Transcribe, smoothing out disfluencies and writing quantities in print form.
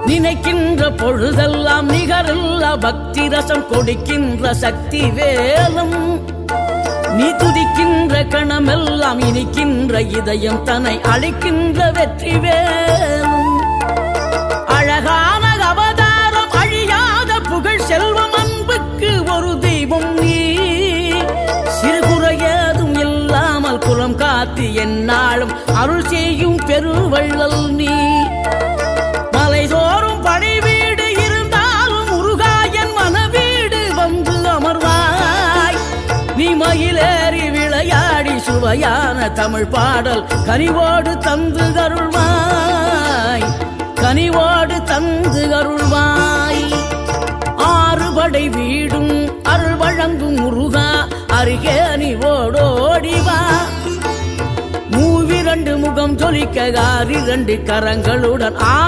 நினைக்கின்ற பொழுதெல்லாம் நிகரில்ல பக்தி ரசம் கொடுக்கின்ற சக்தி வேலும் நீ துதிக்கின்ற கணமெல்லாம் இனிக்கின்ற இதயம் தன்னை அழைக்கின்ற வெற்றி வேலும் அழகான அவதாரம் அழியாத புகழ் செல்வம் அன்புக்கு ஒரு தெய்வம் நீ சிறுகுறையதும் இல்லாமல் குலம் காத்து எந்நாளும் அருள் செய்யும் பெருவள்ளல் நீ மலைதோறும் படை வீடு இருந்தாலும் முருகாயன் மனவீடு வந்து அமர்வாய் நீ மயிலேறி விளையாடி சுவையான தமிழ் பாடல் கனிவோடு தந்து அருள்வாய் கனிவோடு தந்து அருள்வாய் ஆறுபடை வீடும் அருள் வழங்கும் முருகா அருகே நீ ஓடோடிவா மூவிரண்டு முகம் ஜொலிக்க 6 கரங்களுடன்